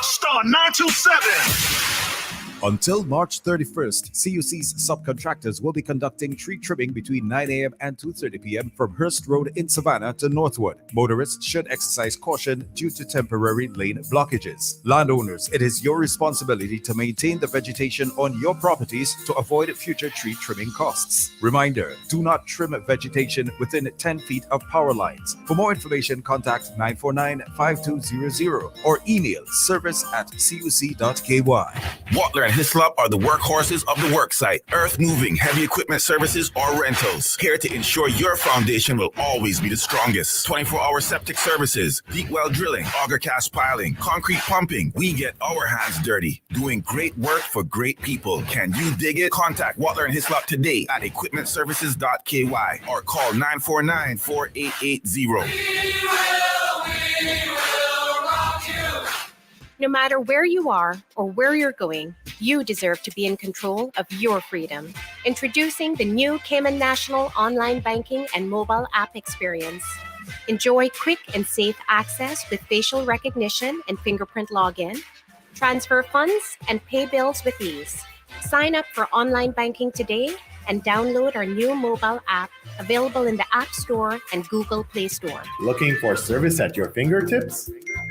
Star 927. Until March 31st, CUC's subcontractors will be conducting tree trimming between 9 a.m. and 2:30 p.m. from Hurst Road in Savannah to Northwood. Motorists should exercise caution due to temporary lane blockages. Landowners, it is your responsibility to maintain the vegetation on your properties to avoid future tree trimming costs. Reminder, do not trim vegetation within 10 feet of power lines. For more information, contact 949-5200 or email service@cuc.ky. Watler and Hislop are the workhorses of the worksite. Earth moving, heavy equipment services, or rentals. Here to ensure your foundation will always be the strongest. 24-hour septic services, deep well drilling, auger cast piling, concrete pumping. We get our hands dirty. Doing great work for great people. Can you dig it? Contact Watler and Hislop today at equipmentservices.ky or call 949-4880. We will rock you. No matter where you are or where you're going, you deserve to be in control of your freedom. Introducing the new Cayman National online banking and mobile app experience. Enjoy quick and safe access with facial recognition and fingerprint login. Transfer funds and pay bills with ease. Sign up for online banking today and download our new mobile app available in the App Store and Google Play Store. Looking for service at your fingertips?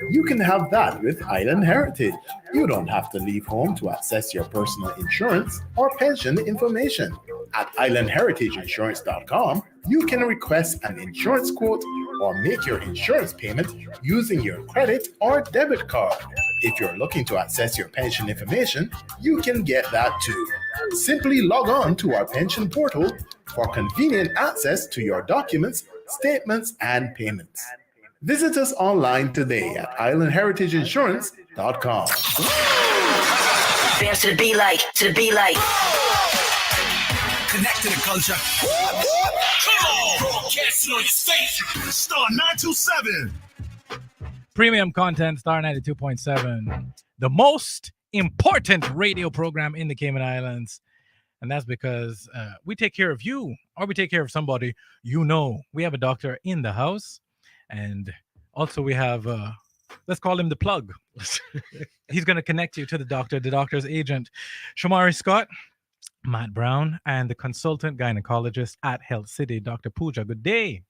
You can have that with Island Heritage. You don't have to leave home to access your personal insurance or pension information. At islandheritageinsurance.com, you can request an insurance quote or make your insurance payment using your credit or debit card. If you're looking to access your pension information, you can get that too. Simply log on to our pension portal for convenient access to your documents, statements, and payments. Visit us online today at islandheritageinsurance.com. Fans to the be like, Connect to the culture. Come on! Broadcasting on your station. Star 927. Premium content, Star 92.7. The most important radio program in the Cayman Islands. And that's because we take care of you, or we take care of somebody you know. We have a doctor in the house. And also we have, let's call him the plug. He's going to connect you to the doctor's agent, Shomari Scott, Matt Brown, and the consultant gynecologist at Health City, Dr. Pooja. Good day.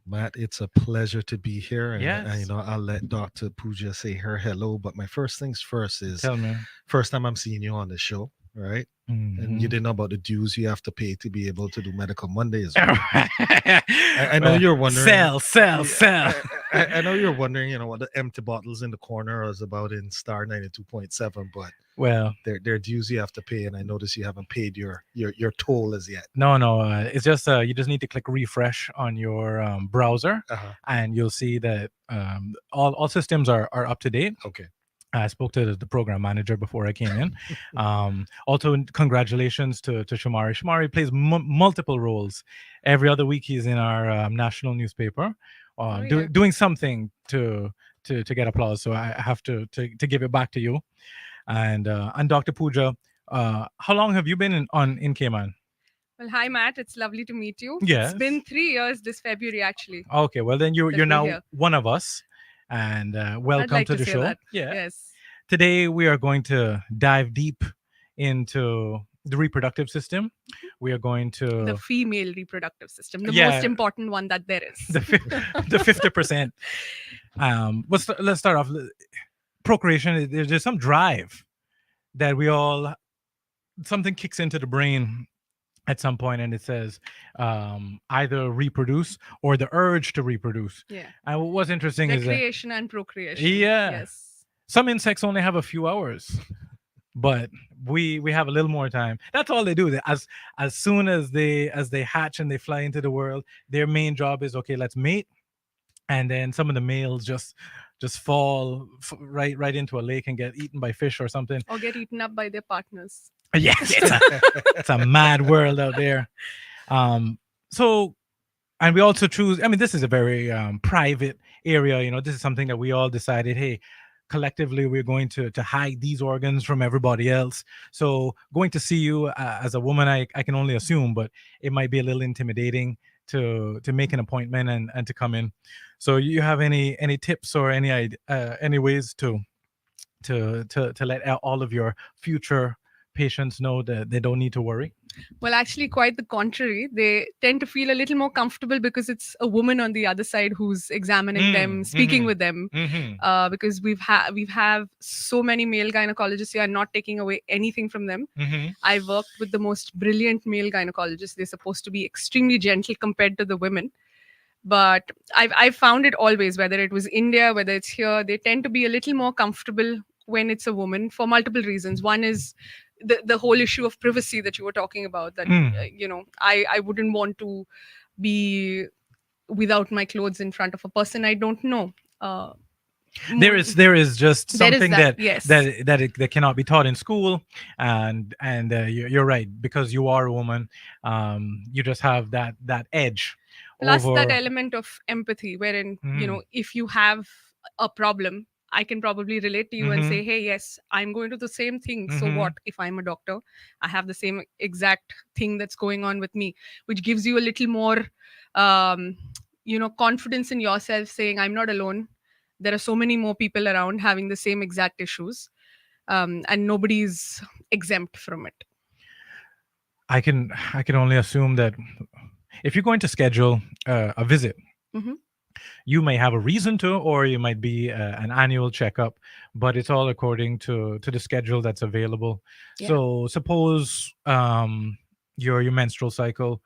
Matt, it's a pleasure to be here. And, yes. I'll let Dr. Pooja say her hello. But my first things first is, tell me. First time I'm seeing you on the show, right? Mm-hmm. And you didn't know about the dues you have to pay to be able to do Medical Mondays. Right? I know you're wondering. Sell. I know you're wondering, what the empty bottles in the corner is about in Star 92.7, but well, they're dues you have to pay, and I notice you haven't paid your toll as yet. No, it's just you just need to click refresh on your browser, and you'll see that all systems are up to date. Okay. I spoke to the program manager before I came in. Also, congratulations to Shomari. Shomari plays multiple roles. Every other week, he's in our national newspaper, doing something to get applause. So I have to give it back to you. And Dr. Pooja, how long have you been in Cayman? Well, hi, Matt. It's lovely to meet you. Yes. It's been 3 years this February, actually. Okay, well, then you're now one of us. And welcome to the show. That. Yeah. Yes. Today we are going to dive deep into the reproductive system. We are going to the female reproductive system, the most important one that there is. The 50%. Let's start off. Procreation. There's some drive that something kicks into the brain at some point, and it says either reproduce or the urge to reproduce. Yeah. And what's interesting is recreation and procreation. Yeah. Yes. Some insects only have a few hours, but we have a little more time. That's all they do. As soon as they hatch and they fly into the world, their main job is, okay, let's mate, and then some of the males just fall right into a lake and get eaten by fish or something, or get eaten up by their partners. Yes, it's a mad world out there. So, and we also choose. This is a very private area. This is something that we all decided, hey, collectively we're going to hide these organs from everybody else. So going to see you as a woman, I can only assume, but it might be a little intimidating to make an appointment and to come in. So you have any tips or any ways to let all of your future patients know that they don't need to worry? Well, actually, quite the contrary. They tend to feel a little more comfortable because it's a woman on the other side who's examining them, speaking with them. Because we've have so many male gynecologists here. I'm not taking away anything from them. I worked with the most brilliant male gynecologists. They're supposed to be extremely gentle compared to the women. But I've found it always, whether it was India, whether it's here, they tend to be a little more comfortable when it's a woman for multiple reasons. One is the whole issue of privacy that you were talking about, that I wouldn't want to be without my clothes in front of a person I don't know. There is just something that, yes. that cannot be taught in school, and you're right, because you are a woman. You just have that edge. Plus that element of empathy, wherein if you have a problem, I can probably relate to you and say, hey, yes, I'm going to the same thing. So what if I'm a doctor? I have the same exact thing that's going on with me, which gives you a little more, confidence in yourself, saying I'm not alone. There are so many more people around having the same exact issues, and nobody's exempt from it. I can only assume that if you're going to schedule a visit, you may have a reason to, or you might be an annual checkup, but it's all according to the schedule that's available. Yeah. So suppose your menstrual cycle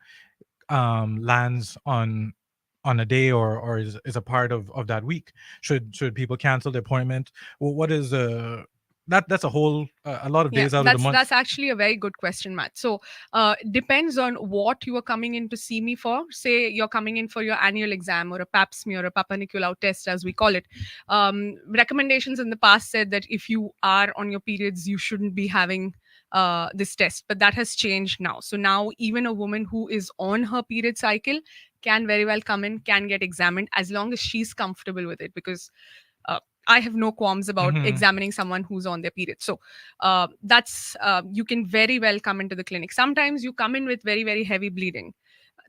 lands on a day or is a part of that week. Should people cancel the appointment? Well, what is that's a whole a lot of days out of the month. That's actually a very good question, Matt. So depends on what you are coming in to see me for. Say you're coming in for your annual exam or a pap smear or a Papa Nicolau test, as we call it. Recommendations in the past said that if you are on your periods, you shouldn't be having this test, but that has changed now. So now even a woman who is on her period cycle can very well come in, can get examined, as long as she's comfortable with it, because I have no qualms about examining someone who's on their period. So that's you can very well come into the clinic. Sometimes you come in with very, very heavy bleeding.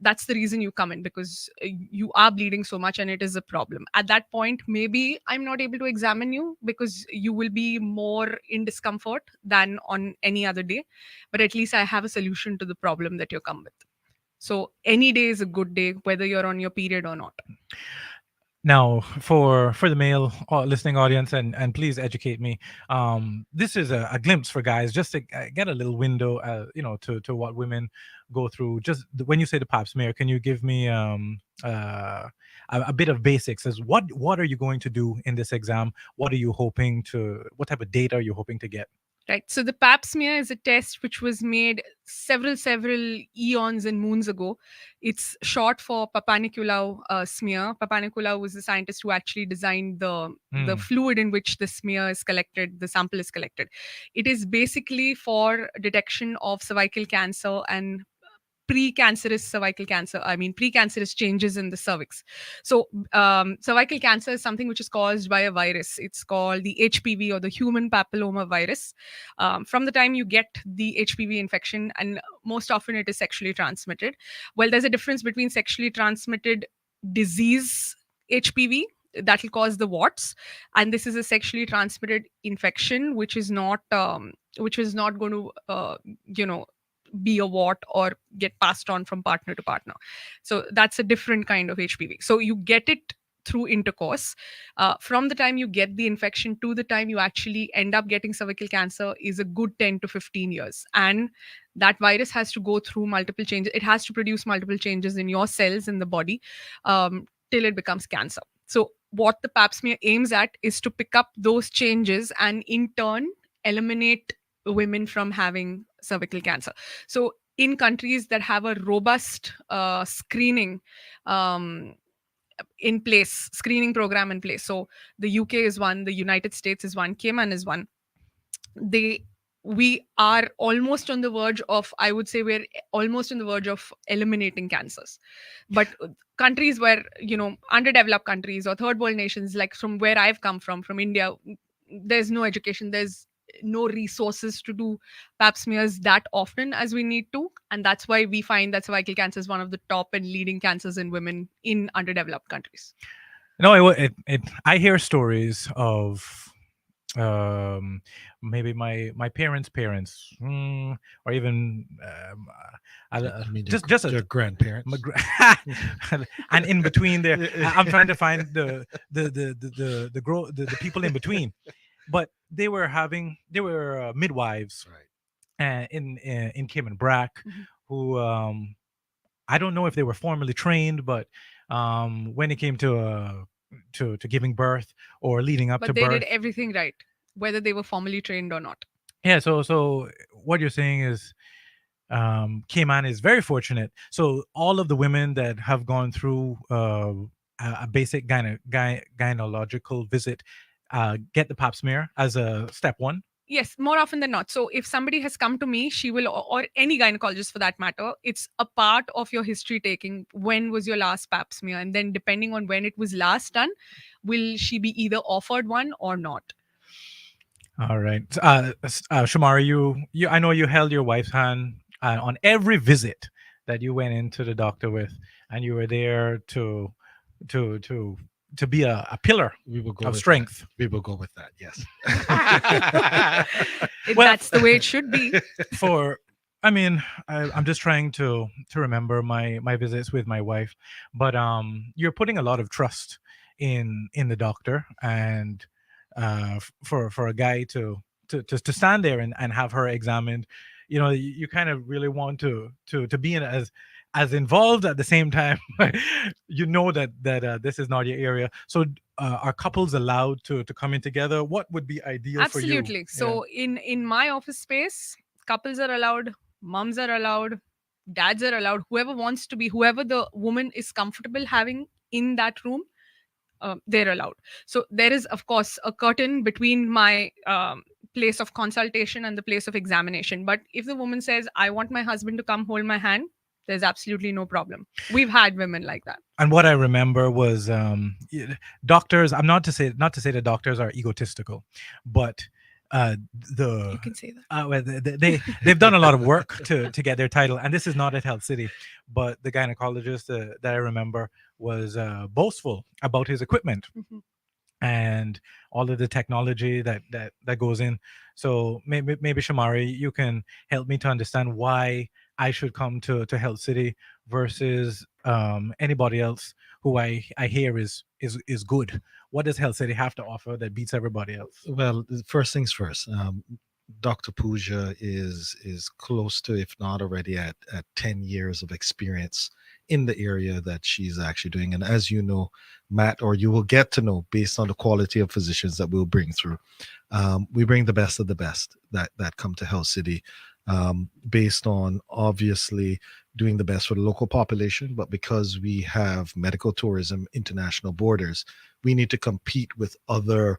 That's the reason you come in, because you are bleeding so much and it is a problem. At that point, maybe I'm not able to examine you because you will be more in discomfort than on any other day. But at least I have a solution to the problem that you come with. So any day is a good day, whether you're on your period or not. Now, for the male listening audience, and please educate me. This is a glimpse for guys, just to get a little window, to what women go through. Just when you say the pap smear, can you give me a bit of basics? As what are you going to do in this exam? What type of data are you hoping to get? Right. So the pap smear is a test which was made several eons and moons ago. It's short for Papa Nicolau smear. Papa Nicolau was the scientist who actually designed the fluid in which the smear is collected, the sample is collected. It is basically for detection of cervical cancer and precancerous cervical cancer. I mean, precancerous changes in the cervix. So cervical cancer is something which is caused by a virus. It's called the HPV, or the human papilloma virus. From the time you get the HPV infection, and most often it is sexually transmitted. Well, there's a difference between sexually transmitted disease HPV that will cause the warts, and this is a sexually transmitted infection which is not going to be a wart or get passed on from partner to partner. So that's a different kind of HPV. So you get it through intercourse. From the time you get the infection to the time you actually end up getting cervical cancer is a good 10 to 15 years. And that virus has to go through multiple changes. It has to produce multiple changes in your cells in the body till it becomes cancer. So what the pap smear aims at is to pick up those changes and in turn eliminate women from having cervical cancer. So in countries that have a robust screening in place, screening program in place. So the UK is one, the United States is one, Cayman is one. We are almost on the verge of, I would say we're almost on the verge of eliminating cancers. But countries where, underdeveloped countries or third world nations, like from where I've come from India, there's no education. no resources to do pap smears that often as we need to. And that's why we find that cervical cancer is one of the top and leading cancers in women in underdeveloped countries. No, I hear stories of maybe my parents' parents, or even I mean, just your grandparents. and in between there, I'm trying to find the people in between, but they were midwives, Right. in Cayman Brack, Mm-hmm. who I don't know if they were formally trained, but when it came to giving birth or leading up But to they birth, did everything right, whether they were formally trained or not. yeah. So what you're saying is, Cayman is very fortunate. So all of the women that have gone through a basic gynecological visit get the pap smear as a step one. Yes, more often than not. So if somebody has come to me, she will, or any gynecologist for that matter, it's a part of your history taking. When was your last pap smear? And then depending on when it was last done, will she be either offered one or not? All right, Shomari, you I know you held your wife's hand on every visit that you went into the doctor with, and you were there to be a pillar We will go of with strength. That. We will go with that. Yes. Well, That's the way it should be. I'm just trying to remember my visits with my wife, but you're putting a lot of trust in the doctor, and for a guy to stand there and have her examined, you kind of really want to be in as involved at the same time. You know that this is not your area. So are couples allowed to come in together? What would be ideal Absolutely. for you? So in my office space, couples are allowed, moms are allowed, dads are allowed, whoever wants to be, whoever the woman is comfortable having in that room, they're allowed. So there is, of course, a curtain between my place of consultation and the place of examination. But if the woman says, I want my husband to come hold my hand, there's absolutely no problem. We've had women like that. And what I remember was doctors. I'm not to say that doctors are egotistical, but You can say that. well, they've done a lot of work to get their title, and this is not at Health City, but the gynecologist that I remember was boastful about his equipment Mhm. and all of the technology that goes in. So maybe Shomari, you can help me to understand why I should come to Health City versus anybody else who I hear is good. What does Health City have to offer that beats everybody else? Well, first things first. Dr. Pooja is close to, if not already at 10 years of experience in the area that she's actually doing. And as you know, Matt, or you will get to know based on the quality of physicians that we'll bring through, we bring the best of the best that come to Health City, based on obviously doing the best for the local population. But because we have medical tourism, international borders, we need to compete with other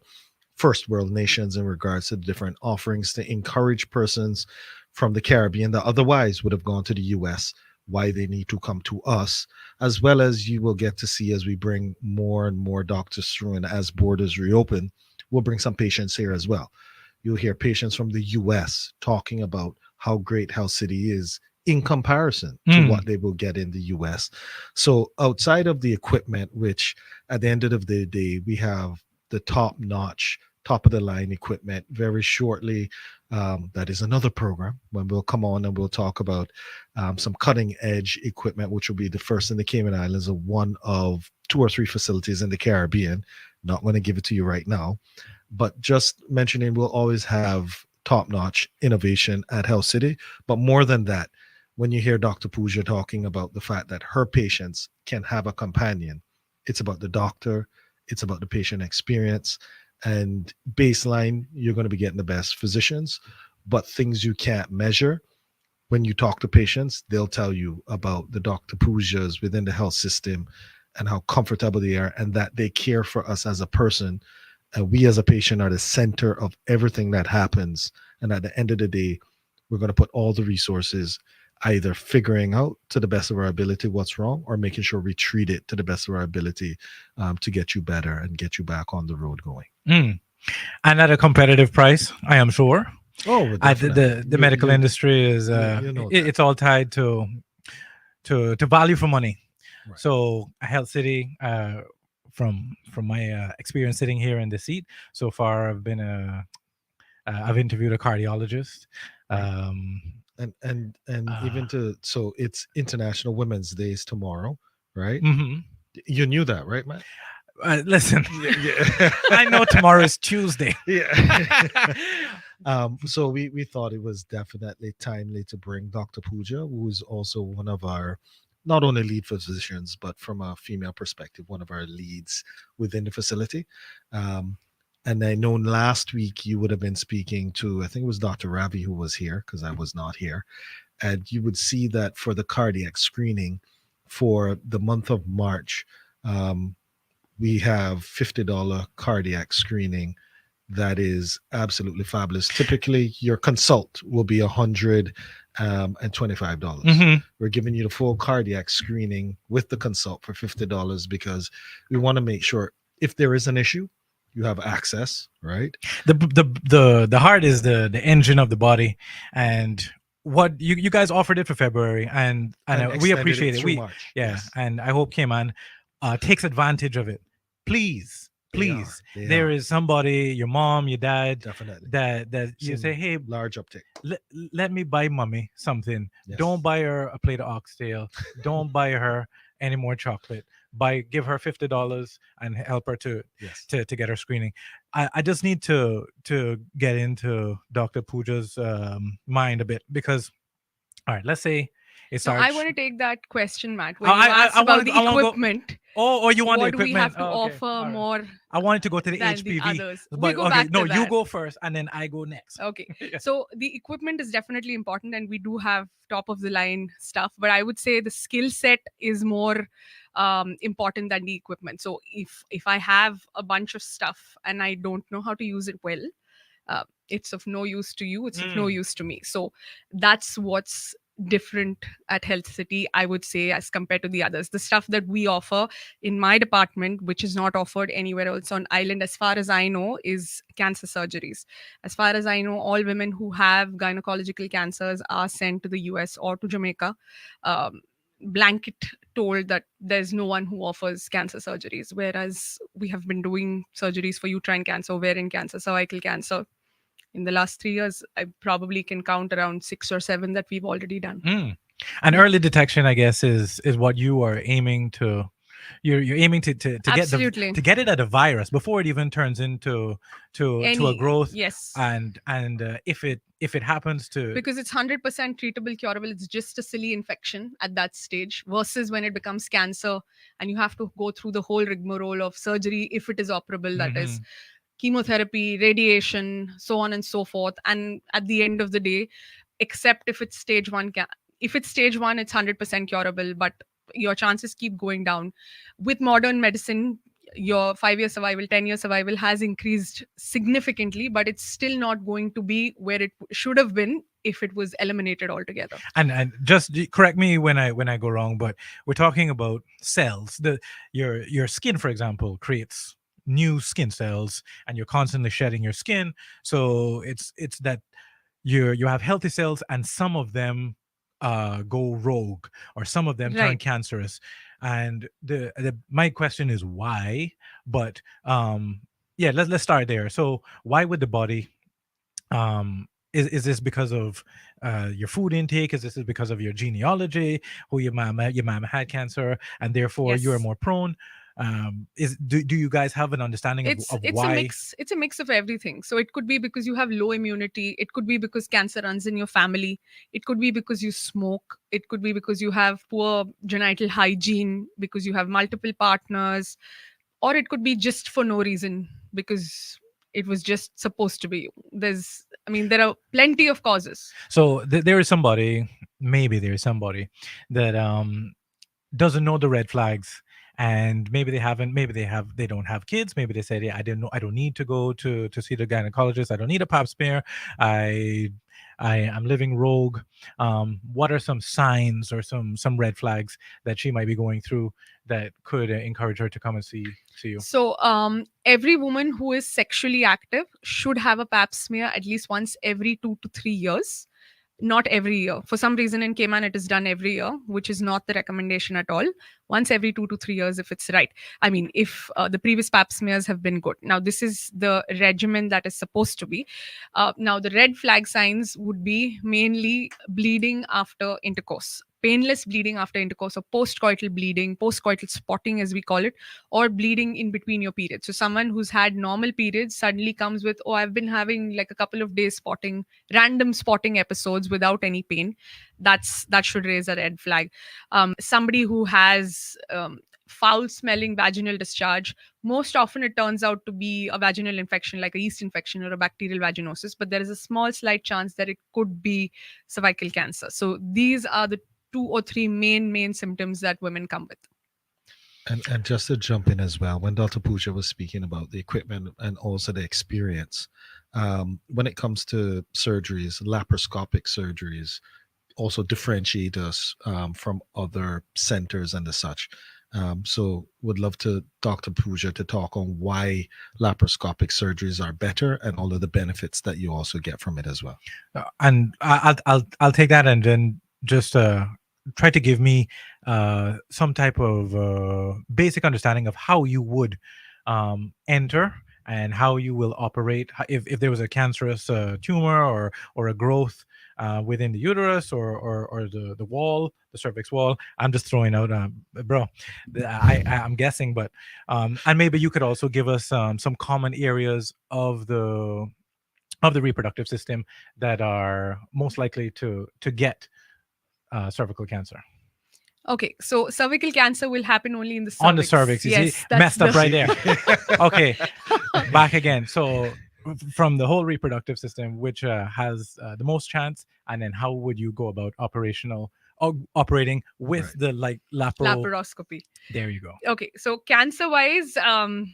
first world nations in regards to the different offerings to encourage persons from the Caribbean that otherwise would have gone to the US, why they need to come to us, as well as you will get to see as we bring more and more doctors through, and as borders reopen, we'll bring some patients here as well. You'll hear patients from the US talking about how great Health City is in comparison to what they will get in the US. So outside of the equipment, which at the end of the day, we have the top-notch, top-of-the-line equipment. Very shortly, that is another program when we'll come on and we'll talk about some cutting-edge equipment, which will be the first in the Cayman Islands, of one of 2 or 3 facilities in the Caribbean. Not going to give it to you right now, but just mentioning we'll always have top-notch innovation at Health City. But more than that, when you hear Dr. Pooja talking about the fact that her patients can have a companion, it's about the doctor, it's about the patient experience, and baseline, you're going to be getting the best physicians. But things you can't measure, when you talk to patients, they'll tell you about the Dr. Poojas within the health system and how comfortable they are, and that they care for us as a person. And we as a patient are the center of everything that happens. And at the end of the day, we're going to put all the resources either figuring out to the best of our ability what's wrong, or making sure we treat it to the best of our ability to get you better and get you back on the road going. And at a competitive price, I am sure. Oh, well, definitely. The medical industry is it's all tied to value for money. Right. So Health City, from my experience sitting here in the seat so far, I've interviewed a cardiologist. Um, and even so it's International Women's Days tomorrow, right? mhm. You knew that, right, Matt? Listen, Yeah. I know tomorrow is Tuesday. Yeah. So we thought it was definitely timely to bring Dr. Pooja, who is also one of our not only lead physicians, but from a female perspective, one of our leads within the facility. And I know last week you would have been speaking to, I think it was Dr. Ravi who was here because I was not here. And you would see that for the cardiac screening for the month of March, we have $50 cardiac screening that is absolutely fabulous. Typically, your consult will be $125. Mhm. We're giving you the full cardiac screening with the consult for $50 because we want to make sure if there is an issue, you have access, right? The heart is the engine of the body, and what you guys offered it for February, and we extended appreciate it. through We March. yeah, Yes. and I hope Cayman takes advantage of it. Please, They are. please. They There are. is somebody, your mom, your dad, Definitely. that you say, Seen hey, large uptick. let me buy mommy something. Yes. Don't buy her a plate of oxtail. Don't buy her any more chocolate. Give her $50 and help her to Yes. get her screening. I just need to get into Dr. Pooja's mind a bit because, all right, let's say it So starts. I want to take that question, Matt. When I- you I- asked I about wanna- the I wanna go- equipment, Oh, you want the what do we equipment? have to Oh, okay. offer All right. more I wanted to go to the than the HPV. others? We But go okay, back no, to you that. go first, and then I go next. Okay. Yeah. So the equipment is definitely important, and we do have top of the line stuff. But I would say the skill set is more important than the equipment. So if I have a bunch of stuff and I don't know how to use it well, it's of no use to you. It's of no use to me. So that's what's different at Health City, I would say, as compared to the others. The stuff that we offer in my department, which is not offered anywhere else on island, as far as I know, is cancer surgeries. As far as I know, all women who have gynecological cancers are sent to the US or to Jamaica. Blanket told that there's no one who offers cancer surgeries, whereas we have been doing surgeries for uterine cancer, ovarian cancer, cervical cancer. In the last 3 years, I probably can count around 6 or 7 that we've already done. And early detection, I guess, is what you are aiming to. You're aiming to get Absolutely. to get it at a virus before it even turns into a growth. Yes. And if it happens to, Because it's 100% treatable, curable. It's just a silly infection at that stage versus when it becomes cancer and you have to go through the whole rigmarole of surgery if it is operable, that is chemotherapy, radiation, so on and so forth. And at the end of the day, except if it's stage one, if it's stage one, it's 100% curable, but your chances keep going down. With modern medicine, your 5-year survival, 10-year survival has increased significantly, but it's still not going to be where it should have been if it was eliminated altogether. and just correct me when I go wrong, but we're talking about cells. Your skin, for example, creates new skin cells, and you're constantly shedding your skin. So it's that you have healthy cells, and some of them go rogue, or some of them turn Right. cancerous. And my question is why. But yeah, let's start there. So why would the body is this because of your food intake? Is this because of your genealogy, who your mama had cancer, and therefore you're Yes. more prone? Do you guys have an understanding It's of a why? mix. It's a mix of everything. So it could be because you have low immunity. It could be because cancer runs in your family. It could be because you smoke. It could be because you have poor genital hygiene, because you have multiple partners, or it could be just for no reason because it was just supposed to be. There are plenty of causes. So there is somebody, maybe there is somebody that doesn't know the red flags, and maybe they don't have kids. Maybe they said, yeah, I don't need to go to see the gynecologist. I don't need a pap smear. I'm living rogue. What are some signs or some red flags that she might be going through that could encourage her to come and see you? So, every woman who is sexually active should have a pap smear at least once every 2 to 3 years. Not every year. For some reason in Cayman, it is done every year, which is not the recommendation at all. Once every 2 to 3 years, if it's right. I mean, if the previous pap smears have been good. Now, this is the regimen that is supposed to be. Now, the red flag signs would be mainly bleeding after intercourse. Painless bleeding after intercourse, or post-coital bleeding, post-coital spotting as we call it, or bleeding in between your periods. So someone who's had normal periods suddenly comes with, oh, I've been having like a couple of days spotting, random spotting episodes without any pain. That should raise a red flag. Somebody who has foul smelling vaginal discharge, most often it turns out to be a vaginal infection like a yeast infection or a bacterial vaginosis, but there is a small slight chance that it could be cervical cancer. So these are the 2 or 3 main symptoms that women come with. And just to jump in as well, when Dr. Pooja was speaking about the equipment and also the experience, when it comes to surgeries, laparoscopic surgeries also differentiate us from other centers and the such. So would love to Dr. Pooja to talk on why laparoscopic surgeries are better and all of the benefits that you also get from it as well. And I'll take that and then just try to give me some type of basic understanding of how you would enter and how you will operate if there was a cancerous tumor or a growth within the uterus or the wall, the cervix wall. I'm just throwing out, bro. I'm guessing, but and maybe you could also give us some common areas of the reproductive system that are most likely to get cervical cancer. Okay, so cervical cancer will happen only in the cervix. On the cervix, you yes, see? that's Messed up right there. Okay, back again. So from the whole reproductive system, which has the most chance, and then how would you go about operating with the laparoscopy? There you go. Okay, so cancer-wise, the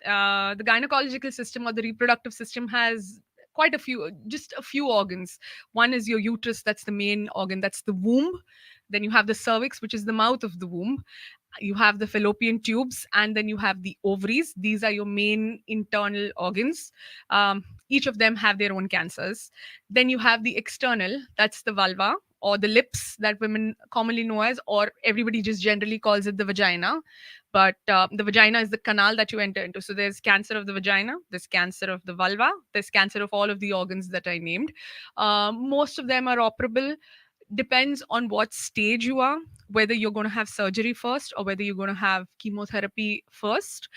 gynecological system or the reproductive system has quite just a few organs. One is your uterus, that's the main organ, that's the womb. Then you have the cervix, which is the mouth of the womb. You have the fallopian tubes, and then you have the ovaries. These are your main internal organs. Each of them have their own cancers. Then you have the external, that's the vulva or the lips that women commonly know as, or everybody just generally calls it the vagina. But the vagina is the canal that you enter into. So there's cancer of the vagina, there's cancer of the vulva, there's cancer of all of the organs that I named. Most of them are operable. Depends on what stage you are, whether you're going to have surgery first or whether you're going to have chemotherapy first.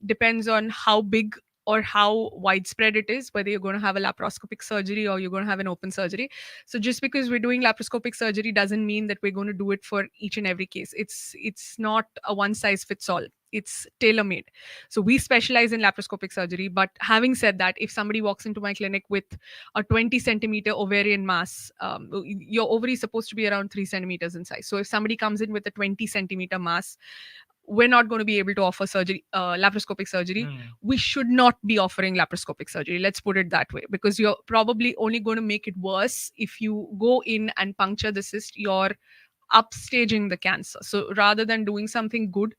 Depends on how big or how widespread it is, whether you're going to have a laparoscopic surgery or you're going to have an open surgery. So just because we're doing laparoscopic surgery doesn't mean that we're going to do it for each and every case. It's not a one size fits all. It's tailor-made. So we specialize in laparoscopic surgery. But having said that, if somebody walks into my clinic with a 20 centimeter ovarian mass, your ovary is supposed to be around 3 centimeters in size. So if somebody comes in with a 20 centimeter mass, we're not going to be able to offer surgery, laparoscopic surgery. We should not be offering laparoscopic surgery. Let's put it that way, because you're probably only going to make it worse if you go in and puncture the cyst. You're upstaging the cancer. So rather than doing something good,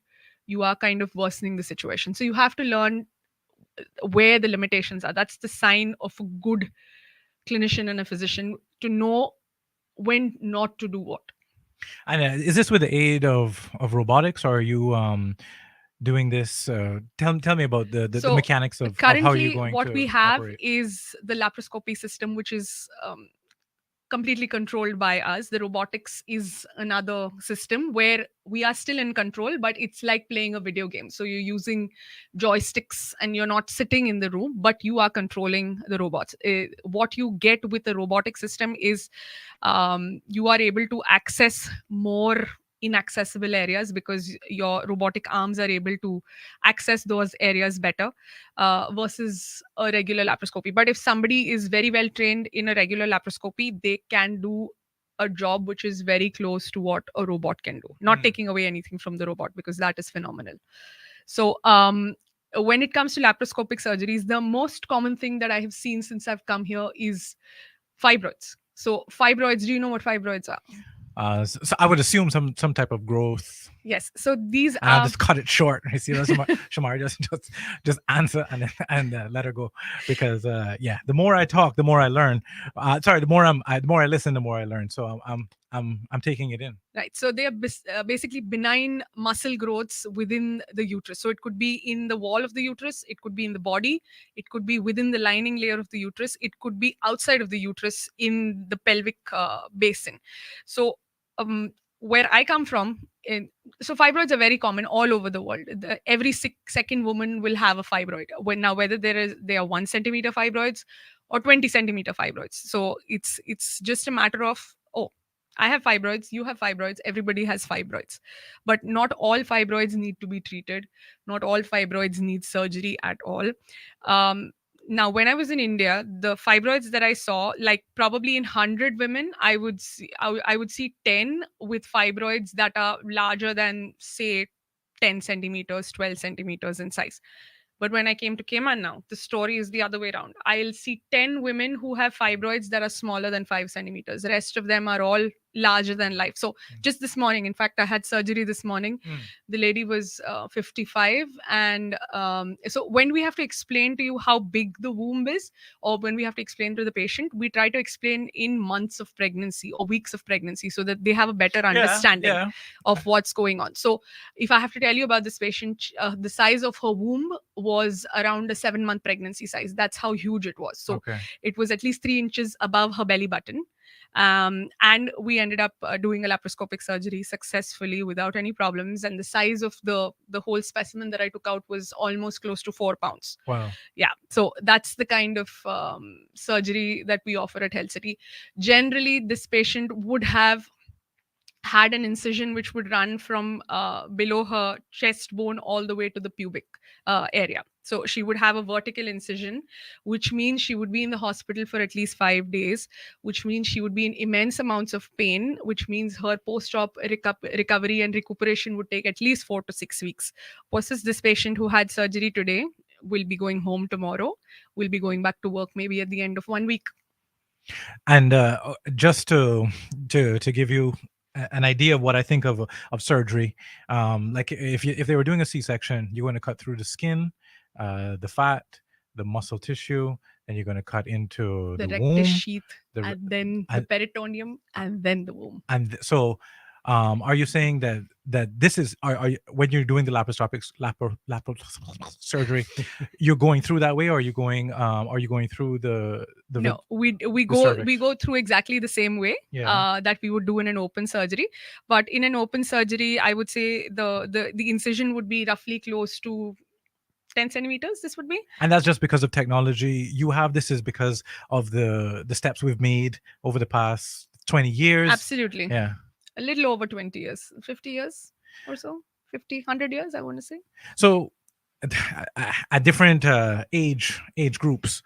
you are kind of worsening the situation. So you have to learn where the limitations are. That's the sign of a good clinician and a physician, to know when not to do what. And is this with the aid of robotics, or are you doing this? Tell me about the mechanics of how you're going currently, what to we have operate. is the laparoscopy system, which is completely controlled by us. The robotics is another system where we are still in control, but it's like playing a video game. So you're using joysticks and you're not sitting in the room, but you are controlling the robots. What you get with the robotic system is you are able to access more inaccessible areas, because your robotic arms are able to access those areas better versus a regular laparoscopy. But if somebody is very well trained in a regular laparoscopy, they can do a job which is very close to what a robot can do. Not taking away anything from the robot, because that is phenomenal. So when it comes to laparoscopic surgeries, the most common thing that I have seen since I've come here is fibroids. So fibroids, do you know what fibroids are? So I would assume some type of growth Yes. So these And I'll are just cut it short. You see, Shomari just answer and let her go, because the more I talk, the more I learn. The more I listen, the more I learn. So I'm taking it in. right. So they are basically benign muscle growths within the uterus. So it could be in the wall of the uterus, it could be in the body, it could be within the lining layer of the uterus, it could be outside of the uterus in the pelvic basin. So where I come from, so fibroids are very common all over the world. Every second woman will have a fibroid. Whether they are 1 centimeter fibroids or 20 centimeter fibroids. So it's just a matter of, oh, I have fibroids, you have fibroids, everybody has fibroids. But not all fibroids need to be treated. Not all fibroids need surgery at all. Now, when I was in India, the fibroids that I saw, like probably in 100 women, I would see 10 with fibroids that are larger than, say, 10 centimeters, 12 centimeters in size. But when I came to Cayman now, the story is the other way around. I'll see 10 women who have fibroids that are smaller than 5 centimeters. The rest of them are all larger than life. So just this morning, in fact, I had surgery this morning. The lady was 55. And so when we have to explain to you how big the womb is, or when we have to explain to the patient, we try to explain in months of pregnancy or weeks of pregnancy so that they have a better understanding of what's going on. So if I have to tell you about this patient, the size of her womb was around a 7-month pregnancy size. That's how huge it was. So it was at least 3 inches above her belly button. And we ended up doing a laparoscopic surgery successfully without any problems. And the size of the whole specimen that I took out was almost close to 4 pounds. Wow. Yeah. So that's the kind of surgery that we offer at Health City. Generally, this patient would have had an incision which would run from below her chest bone all the way to the pubic area. So she would have a vertical incision, which means she would be in the hospital for at least 5 days, which means she would be in immense amounts of pain, which means her post-op recovery and recuperation would take at least 4 to 6 weeks. Versus this patient who had surgery today will be going home tomorrow, will be going back to work maybe at the end of 1 week. And just to give you an idea of what I think of surgery, like if they were doing a C-section, you're going to cut through the skin, the fat, the muscle tissue, and you're going to cut into the womb, rectus sheath, and then the peritoneum, and then the womb. And so, are you saying that this is are you, when you're doing the laparoscopic surgery, you're going through that way, or are you going through the no, we go through exactly the same way that we would do in an open surgery. But in an open surgery, I would say the incision would be roughly close to 10 centimeters. This would be, and that's just because of technology you have. This is because of the steps we've made over the past 20 years. Absolutely. Yeah, a little over 20 years, 50 years or so, 50, 100 years, I want to say. So at different age groups,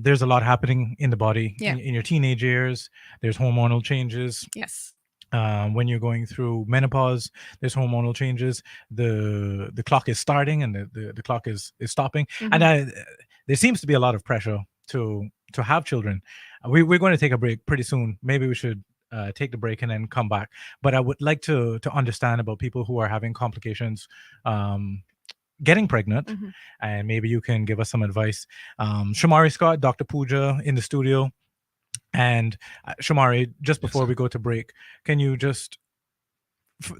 there's a lot happening in the body. In your teenage years, there's hormonal changes. Yes. When you're going through menopause, there's hormonal changes. The clock is starting and the clock is stopping. And there seems to be a lot of pressure to have children. We're going to take a break pretty soon. Maybe we should take the break and then come back. But I would like to understand about people who are having complications getting pregnant, and maybe you can give us some advice. Shomari Scott, Dr. Pooja in the studio. And Shomari, just before we go to break, can you just,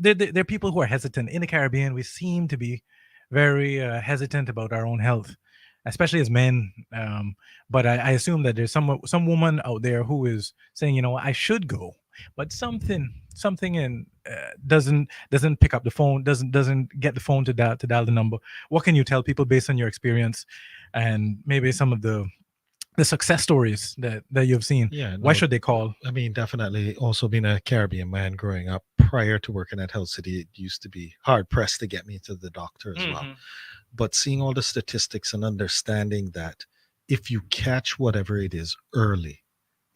there are people who are hesitant. In the Caribbean, we seem to be very hesitant about our own health, especially as men. But I assume that there's some woman out there who is saying, you know, I should go, but something in doesn't pick up the phone, doesn't get the phone to dial the number. What can you tell people based on your experience and maybe some of the success stories that you've seen? Why should they call? I mean, definitely. Also being a Caribbean man growing up, prior to working at Health City, it used to be hard pressed to get me to the doctor as well. But seeing all the statistics and understanding that if you catch whatever it is early,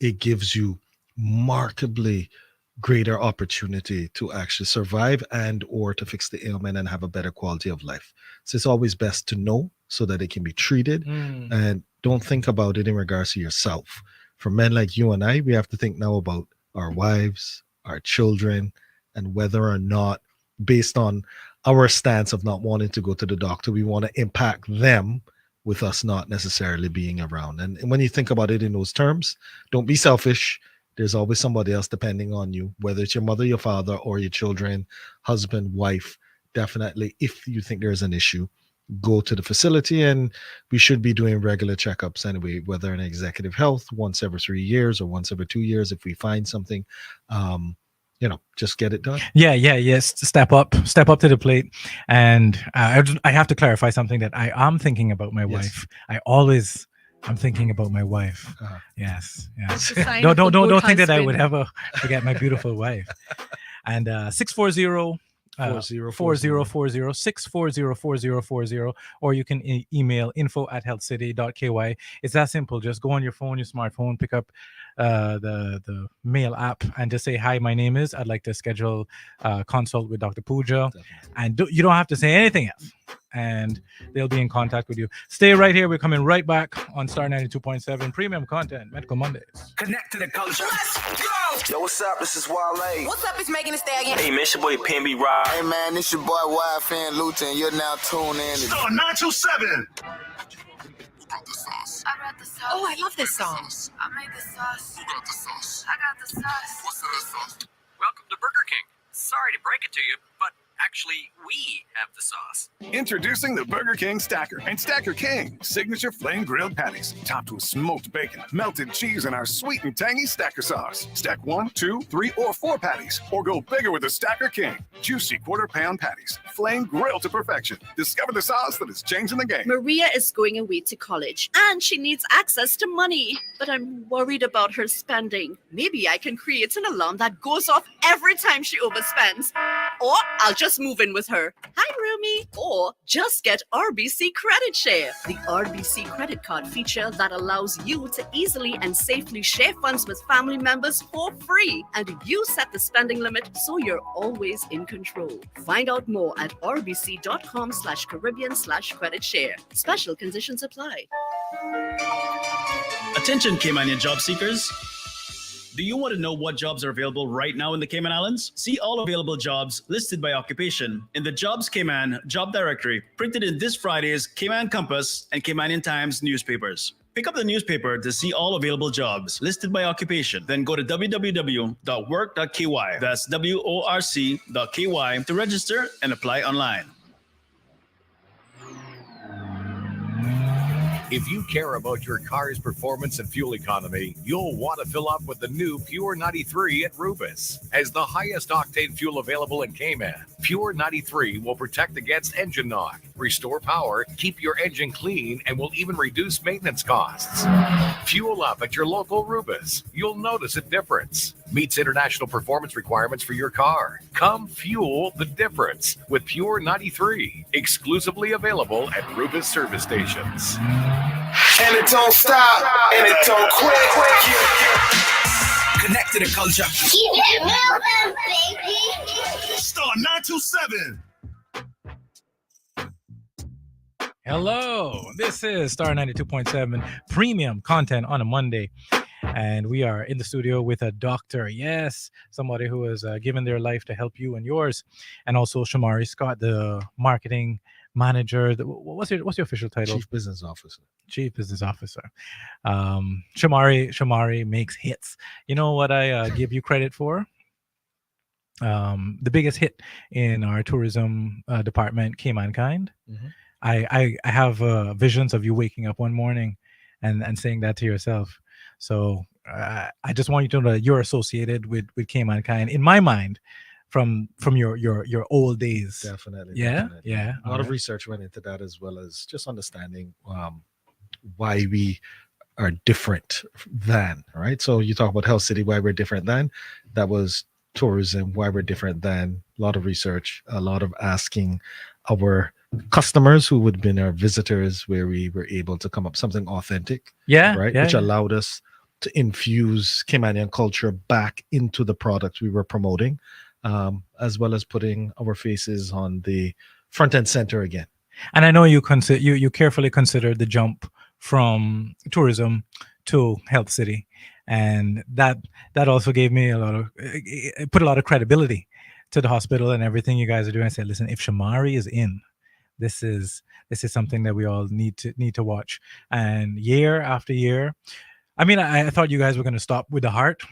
it gives you markedly greater opportunity to actually survive and or to fix the ailment and have a better quality of life. So it's always best to know so that it can be treated. And don't think about it in regards to yourself. For men like you and I, we have to think now about our wives, our children, and whether or not based on our stance of not wanting to go to the doctor, we want to impact them with us not necessarily being around. And when you think about it in those terms, don't be selfish. There's always somebody else depending on you, whether it's your mother, your father, or your children, husband, wife. Definitely, if you think there's an issue, go to the facility, and we should be doing regular checkups anyway, whether in executive health once every 3 years or once every 2 years. If we find something, just get it done. Yes. Step up to the plate. And I have to clarify something that I am thinking about my wife. I'm thinking about my wife. Yes. It's a sign Don't of a good think that I would husband. ever forget my beautiful wife. And 640 4040 6404040, or you can email info@healthcity.ky. It's that simple. Just go on your phone, your smartphone, pick up the mail app, and just say, hi, my name is, I'd like to schedule a consult with Dr. Pooja. And you don't have to say anything else, and they'll be in contact with you. Stay right here. We're coming right back on Star 92.7 Premium Content, Medical Mondays. Connect to the culture. Let's go! Yo, what's up? This is Wale. What's up? It's Megan Thee Stallion. Hey, man, it's your boy Pimby Rod. Hey, man, this your boy Wild Fan Luton. You're now tuned in. Star 927. I got the sauce. Oh, I love this song. I made the sauce. Who got the sauce? I got the sauce. What's in the sauce? Welcome to Burger King. Sorry to break it to you, but actually, we have the sauce. Introducing the Burger King Stacker and Stacker King signature flame grilled patties, topped with smoked bacon, melted cheese, and our sweet and tangy Stacker sauce. Stack 1, 2, 3, or 4 patties, or go bigger with the Stacker King. Juicy quarter-pound patties, flame grilled to perfection. Discover the sauce that is changing the game. Maria is going away to college, and she needs access to money. But I'm worried about her spending. Maybe I can create an alarm that goes off every time she overspends. Or I'll just move in with her. Hi, Rumi. Or just get RBC Credit Share, the RBC credit card feature that allows you to easily and safely share funds with family members for free. And you set the spending limit so you're always in control. Find out more at rbc.com/Caribbean/credit share. Special conditions apply. Attention, Caymanian job seekers. Do you want to know what jobs are available right now in the Cayman Islands? See all available jobs listed by occupation in the Jobs Cayman job directory printed in this Friday's Cayman Compass and Caymanian Times newspapers. Pick up the newspaper to see all available jobs listed by occupation. Then go to www.work.ky. That's WORC.ky to register and apply online. If you care about your car's performance and fuel economy, you'll want to fill up with the new Pure 93 at Rubis. As the highest octane fuel available in Cayman, Pure 93 will protect against engine knock, restore power, keep your engine clean, and will even reduce maintenance costs. Fuel up at your local Rubis. You'll notice a difference. Meets international performance requirements for your car. Come fuel the difference with Pure 93. Exclusively available at Rubis service stations. And it don't stop, and it don't quit. Connect to the culture. Keep it moving, baby. Star 927. Hello, this is Star 92.7 Premium Content on a Monday. And we are in the studio with a doctor. Yes, somebody who has given their life to help you and yours. And also Shomari Scott, the marketing manager. What's your official title? Chief Business Officer. Chief Business Officer. Shomari makes hits. You know what I give you credit for? The biggest hit in our tourism department, Caymankind. Mm-hmm. I have visions of you waking up one morning and saying that to yourself. So I just want you to know that you're associated with Caymankind in my mind from your old days. Definitely. Yeah. Definitely. Yeah. A lot of research went into that, as well as just understanding why we are different than, right? So you talk about Health City, why we're different than. That was tourism, why we're different than. A lot of research, a lot of asking our customers who would have been our visitors, where we were able to come up something authentic. Yeah. Right. Yeah, which allowed us to infuse Caymanian culture back into the products we were promoting, as well as putting our faces on the front and center again. And I know you carefully considered the jump from tourism to Health City, and that also gave me put a lot of credibility to the hospital and everything you guys are doing. I said, listen, if Shomari is in, this is something that we all need to watch. And year after year, I mean, I thought you guys were going to stop with the heart,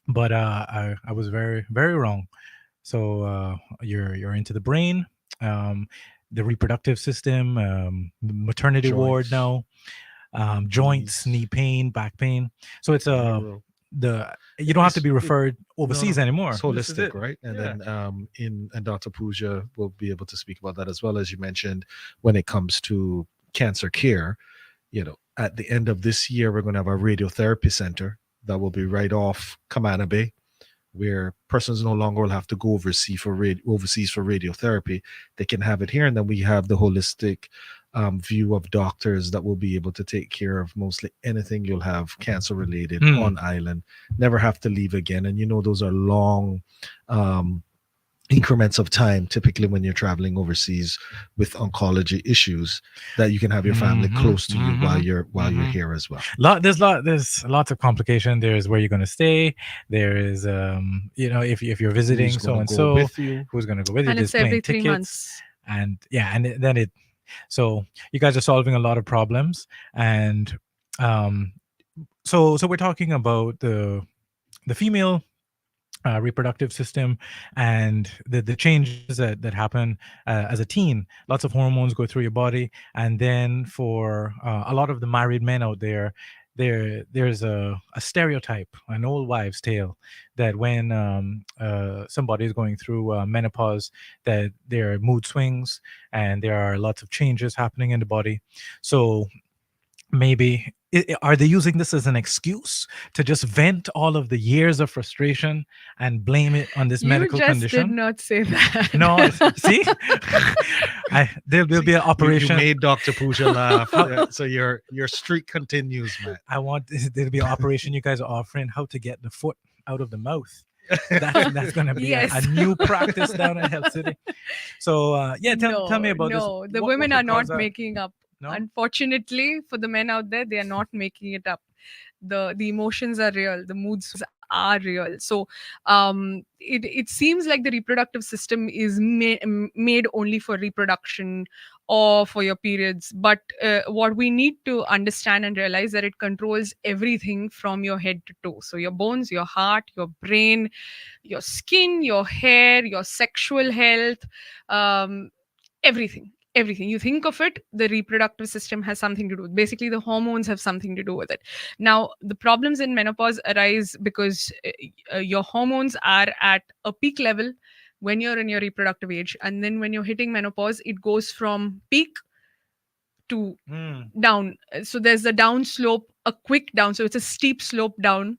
but I was very, very wrong. So you're into the brain, the reproductive system, the maternity ward Joints. now, joints, knee pain, back pain. So it's Neuro. you don't have to It's- be it- referred no, overseas no, anymore. It's This is holistic, it. right? And Yeah. then and Dr. Pooja will be able to speak about that as well. As you mentioned, when it comes to cancer care, at the end of this year, we're going to have a radiotherapy center that will be right off Kamana Bay, where persons no longer will have to go overseas for radiotherapy. They can have it here, and then we have the holistic view of doctors that will be able to take care of mostly anything you'll have cancer related on island. Never have to leave again, and those are long increments of time, typically when you're traveling overseas with oncology issues, that you can have your family close to you while you're here as well. There's lots of complication. There's where you're going to stay. There is if you're visiting Who's so gonna and go so, with you? who's going to go with you. And There's it's every plane 3 tickets, months. and then so you guys are solving a lot of problems, and so we're talking about the female reproductive system and the changes that happen as a teen. Lots of hormones go through your body, and then for a lot of the married men out there's a stereotype, an old wives' tale, that when somebody is going through menopause, that there are mood swings and there are lots of changes happening in the body. So maybe are they using this as an excuse to just vent all of the years of frustration and blame it on this You medical just condition? did not say that. No, see, there'll be an operation. You made Dr. Pooja laugh. Yeah, so your streak continues, man. There'll be an operation you guys are offering, how to get the foot out of the mouth. That's going to be Yes. a new practice down in Health City. So tell me about this. No, the What women could are not cause that? making up. No? Unfortunately, for the men out there, they are not making it up. The emotions are real. The moods are real. So it seems like the reproductive system is made only for reproduction or for your periods. But what we need to understand and realize that it controls everything from your head to toe. So your bones, your heart, your brain, your skin, your hair, your sexual health, everything you think of it, the reproductive system has something to do with. Basically, the hormones have something to do with it. Now, the problems in menopause arise because your hormones are at a peak level when you're in your reproductive age, and then when you're hitting menopause, it goes from peak to down. So there's a down slope, a quick down. So it's a steep slope down.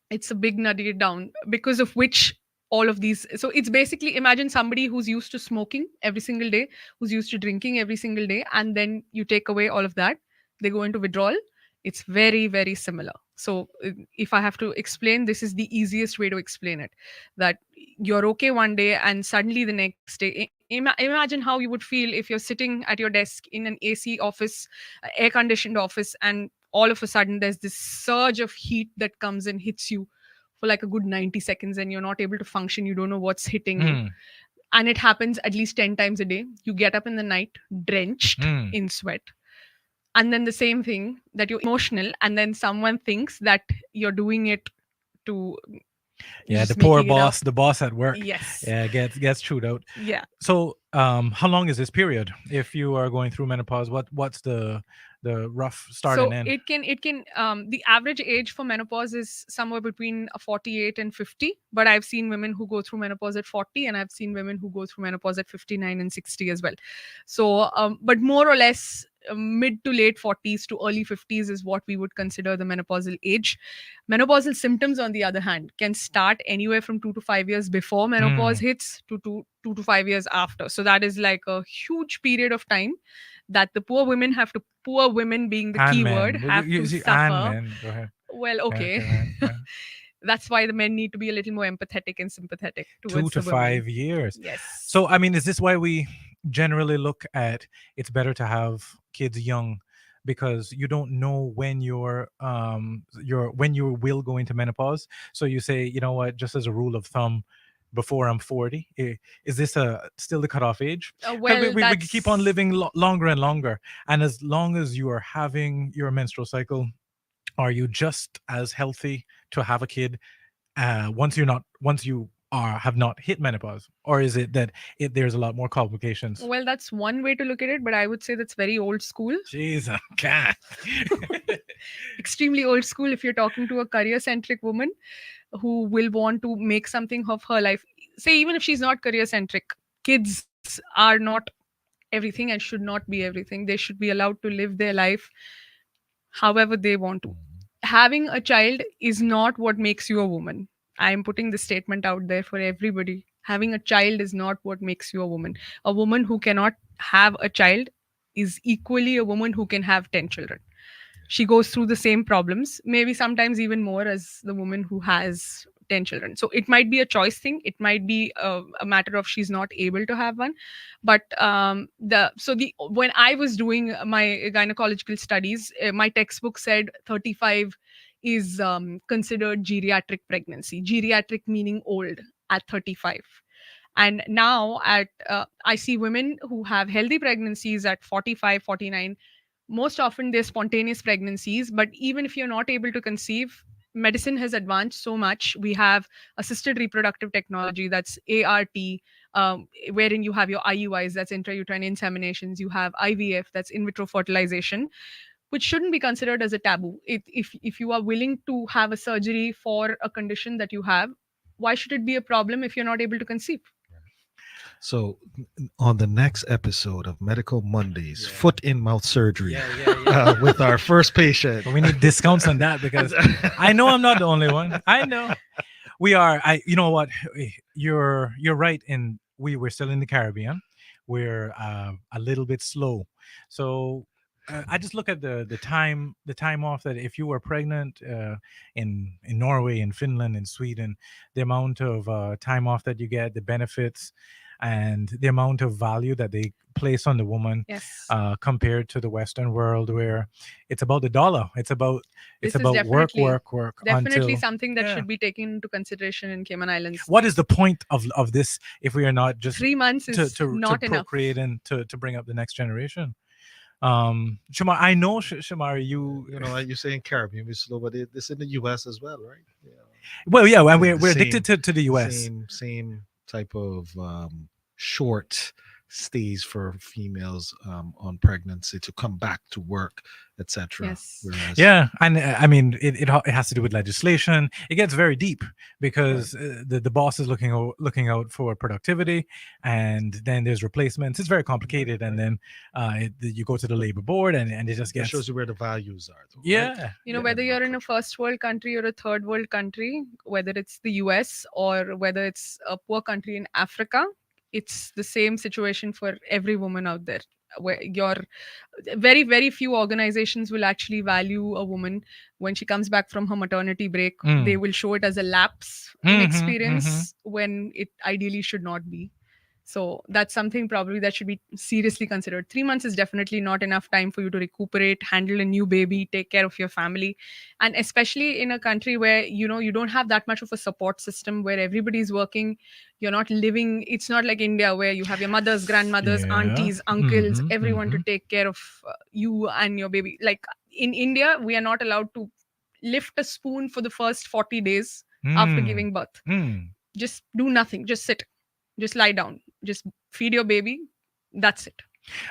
It's a big nutty down, because of which all of these. So it's basically, imagine somebody who's used to smoking every single day, who's used to drinking every single day, and then you take away all of that, they go into withdrawal. It's very, very similar. So if I have to explain, this is the easiest way to explain it, that you're okay one day and suddenly the next day, imagine how you would feel if you're sitting at your desk in an AC office, air conditioned office, and all of a sudden there's this surge of heat that comes and hits you for like a good 90 seconds, and you're not able to function. You don't know what's hitting you. And it happens at least 10 times a day. You get up in the night drenched in sweat. And then the same thing, that you're emotional, and then someone thinks that you're doing it to the poor boss, the boss at work. Yes. Yeah, gets chewed out. Yeah. So how long is this period if you are going through menopause? What's the rough start So and end? it can the average age for menopause is somewhere between 48 and 50, but I've seen women who go through menopause at 40, and I've seen women who go through menopause at 59 and 60 as well. So but more or less mid to late 40s to early 50s is what we would consider the menopausal age. Menopausal symptoms, on the other hand, can start anywhere from 2 to 5 years before menopause hits to 2 to 5 years after. So that is like a huge period of time that the poor women being the key word, have to suffer. Go ahead. Well, okay. That's why the men need to be a little more empathetic and sympathetic towards 2 to the women. 5 years. Yes. So, I mean, is this why we generally look at it's better to have kids young, because you don't know when when you will go into menopause? So you say, you know what, just as a rule of thumb, before I'm 40? Is this still the cutoff age? 'Cause Well, we keep on living longer and longer. And as long as you are having your menstrual cycle, are you just as healthy to have a kid once you have not hit menopause, or is it that there's a lot more complications? Well, that's one way to look at it, but I would say that's very old school. Jesus, God. Extremely old school if you're talking to a career centric woman who will want to make something of her life. Say, even if she's not career centric, kids are not everything and should not be everything. They should be allowed to live their life however they want to. Having a child is not what makes you a woman. I am putting this statement out there for everybody. Having a child is not what makes you a woman. A woman who cannot have a child is equally a woman who can have 10 children. She goes through the same problems, maybe sometimes even more, as the woman who has 10 children. So it might be a choice thing. It might be a matter of she's not able to have one. But when I was doing my gynecological studies, my textbook said 35 is considered geriatric pregnancy. Geriatric meaning old at 35. And now I see women who have healthy pregnancies at 45, 49. Most often they're spontaneous pregnancies, but even if you're not able to conceive, medicine has advanced so much. We have assisted reproductive technology, that's ART, wherein you have your IUIs, that's intrauterine inseminations, you have IVF, that's in vitro fertilization, which shouldn't be considered as a taboo. If you are willing to have a surgery for a condition that you have, why should it be a problem if you're not able to conceive? So, on the next episode of Medical Mondays, foot in mouth surgery with our first patient. We need discounts on that because I know I'm not the only one. I know we are. You know what? You're right. We're still in the Caribbean. We're a little bit slow. So I just look at the time off that if you were pregnant in Norway, in Finland, in Sweden, the amount of time off that you get, the benefits, and the amount of value that they place on the woman, yes, compared to the Western world, where it's about the dollar. It's about work. Definitely until, something that yeah. should be taken into consideration in Cayman Islands. What is the point of this if we are not just 3 months is not to enough. procreate and to bring up the next generation? Shomari, I know Shomari, you know, you're saying Caribbean, we slow, but this in the US as well, right? Yeah. Well, yeah, and we're addicted to the US. Same type of short stays for females on pregnancy to come back to work, etc. Yes. Yeah, and I mean it has to do with legislation. It gets very deep because the boss is looking out for productivity, and then there's replacements. It's very complicated, and then you go to the labor board, and it just gets. It shows you where the values are. Though, yeah, right? You know, whether you're in a first world country or a third world country, whether it's the US or whether it's a poor country in Africa, it's the same situation for every woman out there. Where very, very few organizations will actually value a woman when she comes back from her maternity break. They will show it as a lapse in experience when it ideally should not be. So that's something probably that should be seriously considered. 3 months is definitely not enough time for you to recuperate, handle a new baby, take care of your family. And especially in a country where, you know, you don't have that much of a support system, where everybody's working, you're not living. It's not like India where you have your mothers, grandmothers, aunties, uncles, everyone to take care of you and your baby. Like in India, we are not allowed to lift a spoon for the first 40 days after giving birth. Just do nothing. Just sit. Just lie down. Just feed your baby. That's it.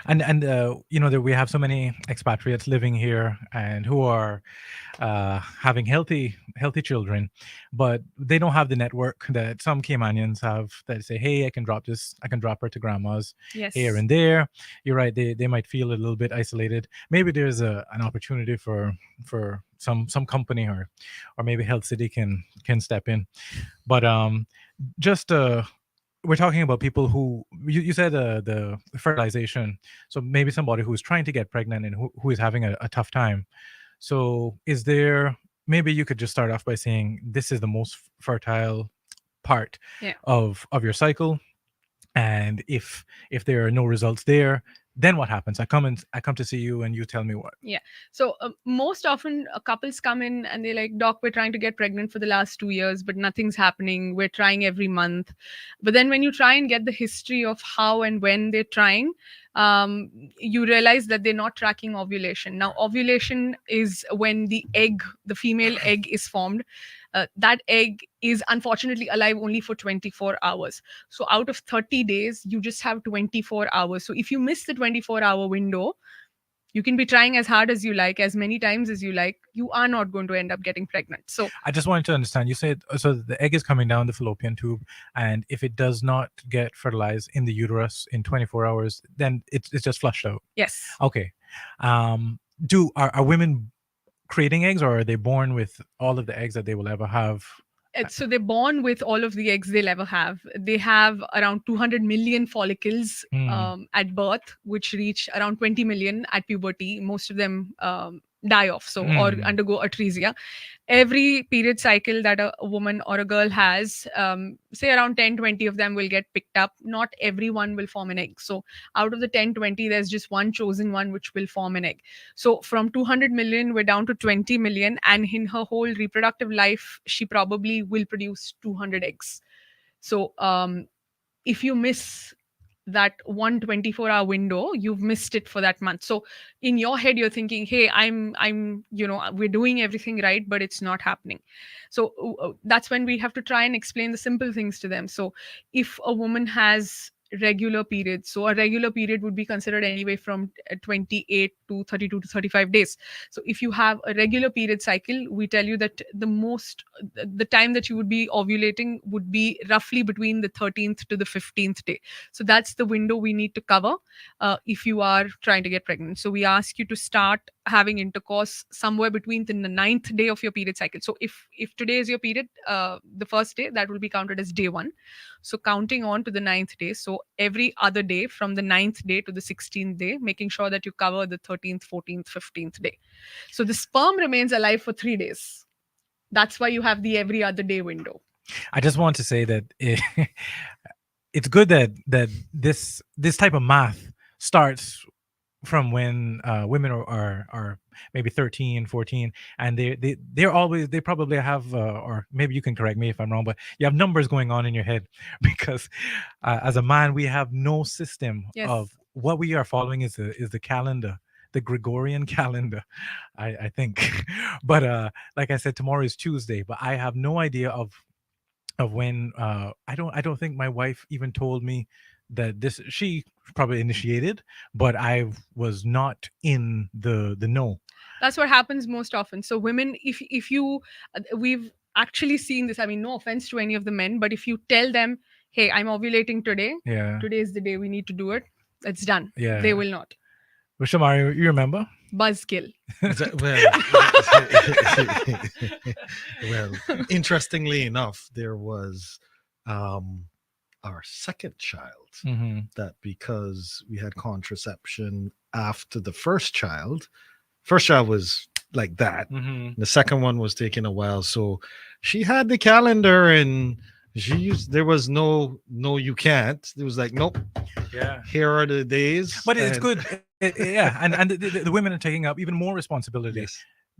And you know that we have so many expatriates living here and who are having healthy children, but they don't have the network that some Caymanians have, that say, hey, I can drop her to grandma's here and there. You're right, they might feel a little bit isolated. Maybe there's an opportunity for some company or maybe Health City can step in. But we're talking about people who you said the fertilization. So maybe somebody who's trying to get pregnant and who is having a tough time. So is there, maybe you could just start off by saying this is the most fertile part of your cycle. And if there are no results there, then what happens? I come to see you, and you tell me what. Yeah. So most often couples come in and they're like, Doc, we're trying to get pregnant for the last 2 years, but nothing's happening. We're trying every month. But then when you try and get the history of how and when they're trying, you realize that they're not tracking ovulation. Now, ovulation is when the female egg is formed. That egg is unfortunately alive only for 24 hours. So out of 30 days, you just have 24 hours. So if you miss the 24-hour window, you can be trying as hard as you like, as many times as you like. You are not going to end up getting pregnant. So I just wanted to understand. You said so the egg is coming down the fallopian tube, and if it does not get fertilized in the uterus in 24 hours, then it's just flushed out. Yes. Okay. Are women creating eggs, or are they born with all of the eggs that they will ever have? So they're born with all of the eggs they'll ever have. They have around 200 million follicles at birth, which reach around 20 million at puberty. Most of them die off, or undergo atresia. Every period cycle that a woman or a girl has, say around 10-20 of them will get picked up. Not everyone will form an egg. So out of the 10-20, there's just one chosen one which will form an egg. So from 200 million, we're down to 20 million. And in her whole reproductive life, she probably will produce 200 eggs. So if you miss that 124-hour window, you've missed it for that month. So in your head, you're thinking, hey, I'm we're doing everything right, but it's not happening. So that's when we have to try and explain the simple things to them. So if a woman has regular periods, so a regular period would be considered anyway from 28 to 32 to 35 days. So if you have a regular period cycle, we tell you that the time that you would be ovulating would be roughly between the 13th to the 15th day. So that's the window we need to cover if you are trying to get pregnant. So we ask you to start having intercourse somewhere between the 9th day of your period cycle. So if today is your period, the first day, that will be counted as day 1. So counting on to the 9th day. So every other day from the 9th day to the 16th day, making sure that you cover the 13th, 14th, 15th day. So the sperm remains alive for 3 days. That's why you have the every other day window. I just want to say that it's good that this type of math starts from when women are maybe 13, 14, and they probably have or maybe you can correct me if I'm wrong, but you have numbers going on in your head because as a man we have no system of what we are following is the calendar, the Gregorian calendar, I think. But like I said, tomorrow is Tuesday, but I have no idea of when I don't think my wife even told me that she probably initiated, but I was not in the know. That's what happens most often. So women, if you we've actually seen this. I mean, no offense to any of the men, but if you tell them, hey, I'm ovulating today, today is the day we need to do it, it's done. They will not. Well, Shomari, you remember? Buzzkill. Well, interestingly enough, there was our second child that because we had contraception after the first child was like that. The second one was taking a while. So she had the calendar and there was no, you can't. It was like, nope. Yeah. Here are the days. But it's good. And the women are taking up even more responsibility.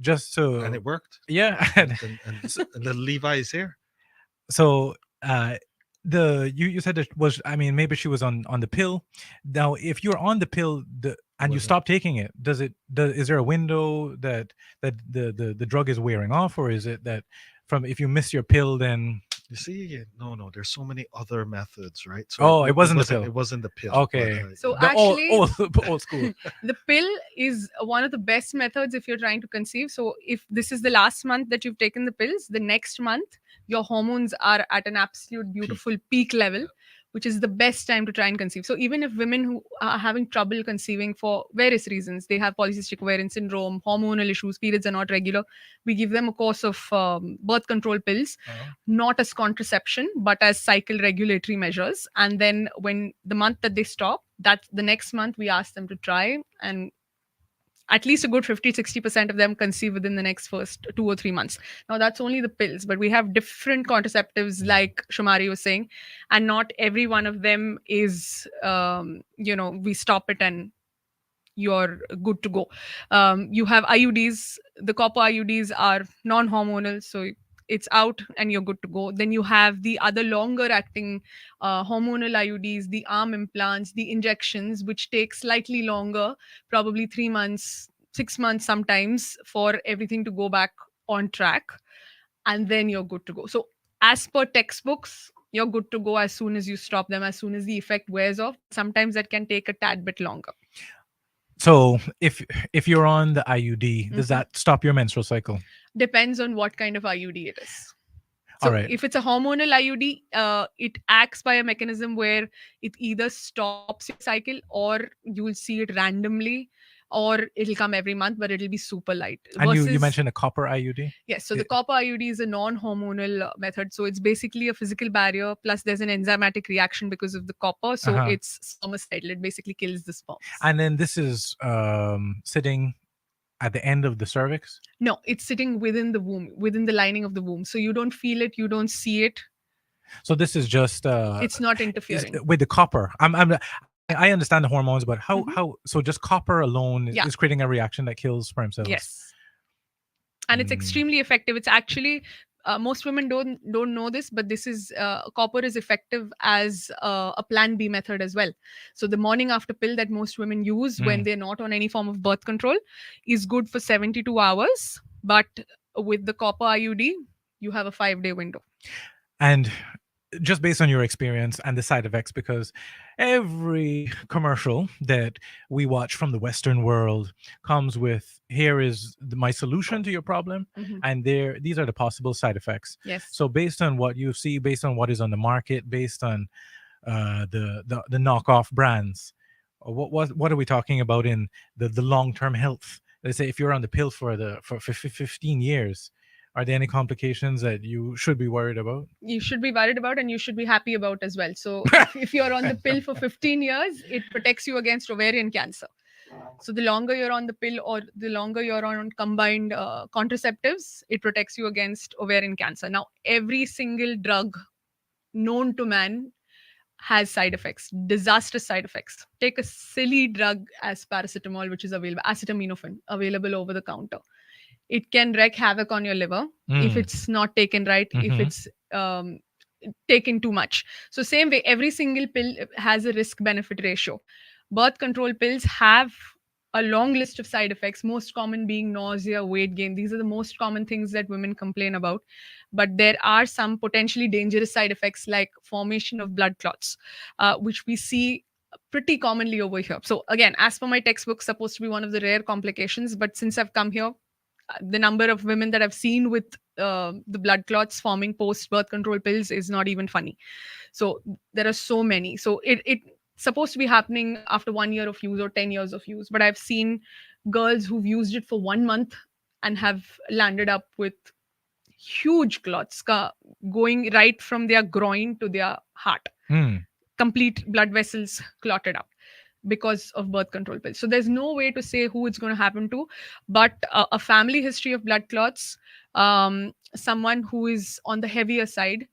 Just so. And it worked. Yeah. And the Levi is here. So, you said it was, I mean, maybe she was on the pill. Now if you're on the pill and you stop taking it, is there a window that the drug is wearing off, or is it that from if you miss your pill then you see? No, there's so many other methods, right? So it wasn't the pill. It wasn't the pill. Okay. So the actually old school. The pill is one of the best methods if you're trying to conceive. So if this is the last month that you've taken the pills, the next month your hormones are at an absolute beautiful peak level, which is the best time to try and conceive. So even if women who are having trouble conceiving for various reasons, they have polycystic ovarian syndrome, hormonal issues, periods are not regular, we give them a course of birth control pills, not as contraception, but as cycle regulatory measures. And then when the month that they stop, that's the next month we ask them to try, and at least a good 50-60% of them conceive within the next first 2 or 3 months. Now that's only the pills, but we have different contraceptives like Shomari was saying, and not every one of them is, we stop it and you're good to go. You have IUDs. The copper IUDs are non-hormonal, so it's out and you're good to go. Then you have the other longer acting hormonal IUDs, the arm implants, the injections, which take slightly longer, probably 3 months, 6 months sometimes, for everything to go back on track. And then you're good to go. So as per textbooks, you're good to go as soon as you stop them, as soon as the effect wears off. Sometimes that can take a tad bit longer. So if you're on the IUD, does Mhm. that stop your menstrual cycle? Depends on what kind of IUD it is. So All right. if it's a hormonal IUD, it acts by a mechanism where it either stops your cycle, or you'll see it randomly, or it'll come every month, but it'll be super light. And you Versus- mentioned a copper IUD? Yes, so the copper IUD is a non-hormonal method. So it's basically a physical barrier, plus there's an enzymatic reaction because of the copper. So Uh-huh. it's spermicidal. It basically kills the sperm. And then this is sitting at the end of the cervix? No, it's sitting within the womb, within the lining of the womb. So you don't feel it, you don't see it. So this is just It's not interfering. with the copper. I understand the hormones, but how so just copper alone Yeah. is creating a reaction that kills sperm cells? Yes. And it's extremely effective. It's actually most women don't know this, but this is copper is effective as a plan B method as well. So the morning after pill that most women use when they're not on any form of birth control is good for 72 hours, but with the copper IUD you have a 5-day window. And just based on your experience and the side effects, because every commercial that we watch from the Western world comes with, here is my solution to your problem, Mhm. and these are the possible side effects. Yes. So based on what you see, based on what is on the market, based on the knockoff brands, what are we talking about in the long-term health? Let's say if you're on the pill for 15 years, are there any complications that you should be worried about? You should be worried about, and you should be happy about as well. So if you're on the pill for 15 years, it protects you against ovarian cancer. So the longer you're on the pill, or the longer you're on combined contraceptives, it protects you against ovarian cancer. Now, every single drug known to man has side effects, disastrous side effects. Take a silly drug as paracetamol, which is available, acetaminophen, available over the counter. It can wreak havoc on your liver if it's not taken right, if Mhm. it's taken too much. So same way, every single pill has a risk benefit ratio. Birth control pills have a long list of side effects, most common being nausea, weight gain. These are the most common things that women complain about. But there are some potentially dangerous side effects like formation of blood clots, which we see pretty commonly over here. So again, as per my textbook, supposed to be one of the rare complications, but since I've come here, the number of women that I've seen with the blood clots forming post birth control pills is not even funny. So there are so many. So it's supposed to be happening after 1 year of use or 10 years of use. But I've seen girls who've used it for 1 month and have landed up with huge clots going right from their groin to their heart. Complete blood vessels clotted up because of birth control pills. So there's no way to say who it's going to happen to, but a family history of blood clots, someone who is on the heavier side,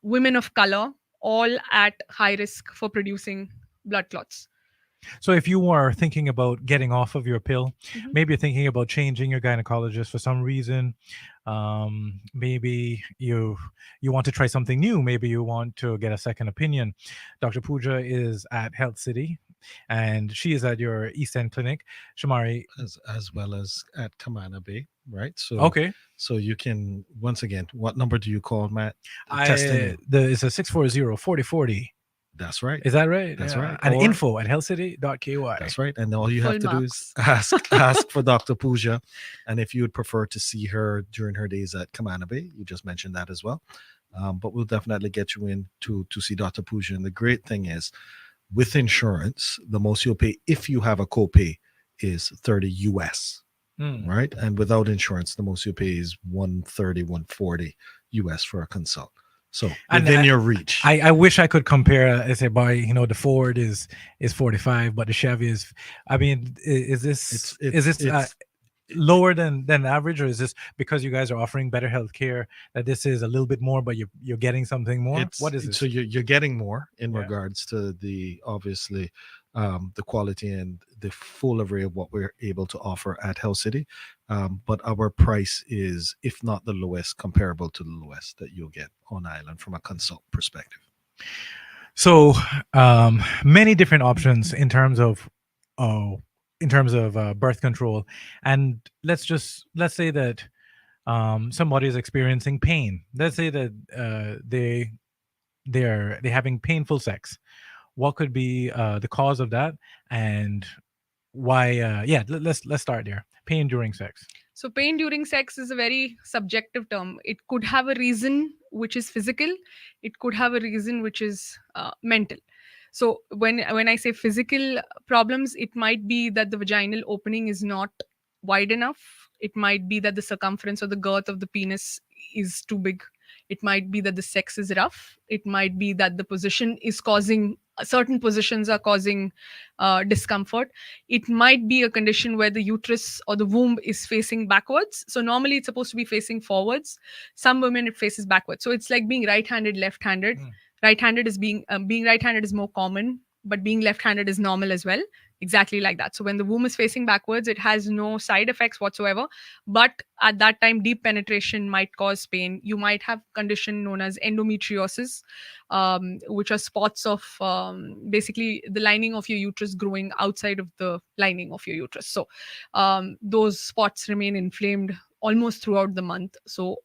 women of color, all at high risk for producing blood clots. So if you are thinking about getting off of your pill, maybe you're thinking about changing your gynecologist for some reason. Maybe you want to try something new. Maybe you want to get a second opinion. Dr. Pooja is at Health City, and she is at your East End clinic. Shomari, as well as at Kamana Bay, right? So okay. So you can, once again, what number do you call, Matt? It's a 640-4040. That's right. Is that right? That's right. And Or- info at healthcity.ky. That's right. And all you Full have to do marks. is ask for Dr. Pooja. And if you would prefer to see her during her days at Kamana Bay, you just mentioned that as well. But we'll definitely get you in to see Dr. Pooja. And the great thing is, with insurance, the most you'll pay if you have a copay is $30 US, right? And without insurance, the most you pay is $130, $140 US for a consult. So And within your reach. I wish I could compare. I say, the Ford is 45, but the Chevy is. I mean, is this lower than average, or is this because you guys are offering better healthcare that this is a little bit more, but you're getting something more? What is it? So you're getting more in regards to the obviously the quality and the full array of what we're able to offer at Health City. But our price is, if not the lowest, comparable to the lowest that you'll get on island from a consult perspective. So many different options in terms of birth control, and let's say that somebody is experiencing pain. Let's say that they're having painful sex. What could be the cause of that, and why? Let's start there. Pain during sex. So, pain during sex is a very subjective term. It could have a reason which is physical, it could have a reason which is mental. So, when I say physical problems, it might be that the vaginal opening is not wide enough. It might be that the circumference or the girth of the penis is too big. It might be that the sex is rough. It might be that the position is causing certain positions are causing discomfort. It might be a condition where the uterus or the womb is facing backwards. So normally it's supposed to be facing forwards. Some women it faces backwards. So it's like being right-handed, left-handed. Right-handed is being right-handed is more common, but being left-handed is normal as well. Exactly like that. So when the womb is facing backwards, it has no side effects whatsoever. But at that time, deep penetration might cause pain. You might have condition known as endometriosis, which are spots of basically the lining of your uterus growing outside of the lining of your uterus. So those spots remain inflamed almost throughout the month. So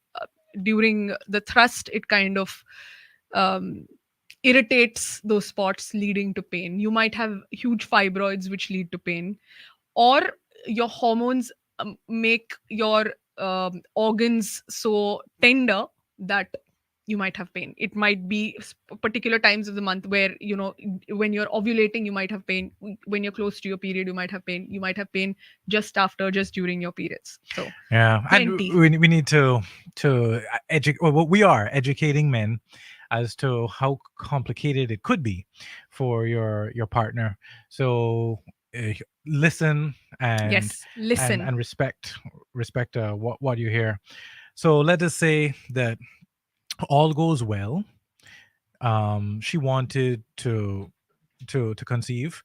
during the thrust, it kind of irritates those spots, leading to pain. You might have huge fibroids which lead to pain, or your hormones make your organs so tender that you might have pain. It might be particular times of the month where, when you're ovulating, you might have pain. When you're close to your period, you might have pain. You might have pain just during your periods. So yeah, and we need to educate. Well, we are educating men as to how complicated it could be for your partner. So listen and yes, listen and respect what you hear. So let us say that all goes well. She wanted to conceive,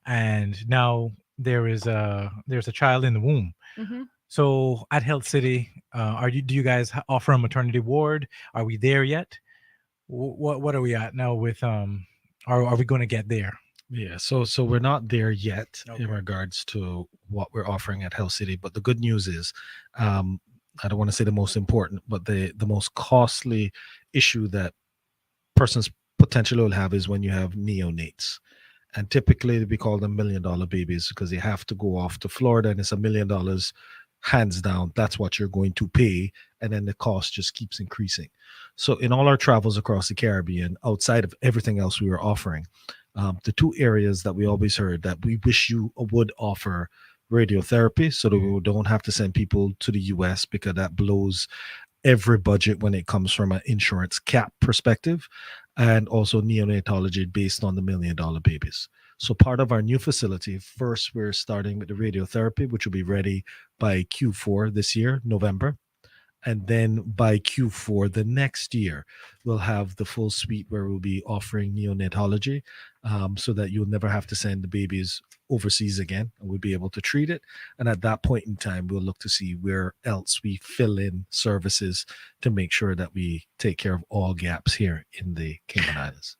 and now there's a child in the womb. Mm-hmm. So at Health City, do you guys offer a maternity ward? Are we there yet? What are we at now with are we going to get there? Yeah, so we're not there yet in regards to what we're offering at Health City, but the good news is I don't want to say the most important, but the most costly issue that persons potentially will have is when you have neonates. And typically we call them $1 million babies because they have to go off to Florida, and it's $1 million hands down. That's what you're going to pay, and then the cost just keeps increasing. So in all our travels across the Caribbean, outside of everything else we were offering, the two areas that we always heard that we wish you would offer radiotherapy, so that we don't have to send people to the US because that blows every budget when it comes from an insurance cap perspective, and also neonatology based on the $1 million babies. So part of our new facility, first we're starting with the radiotherapy, which will be ready by Q4 this year, November. And then by Q4 the next year, we'll have the full suite where we'll be offering neonatology, so that you'll never have to send the babies overseas again, and we'll be able to treat it. And at that point in time, we'll look to see where else we fill in services to make sure that we take care of all gaps here in the Cayman Islands.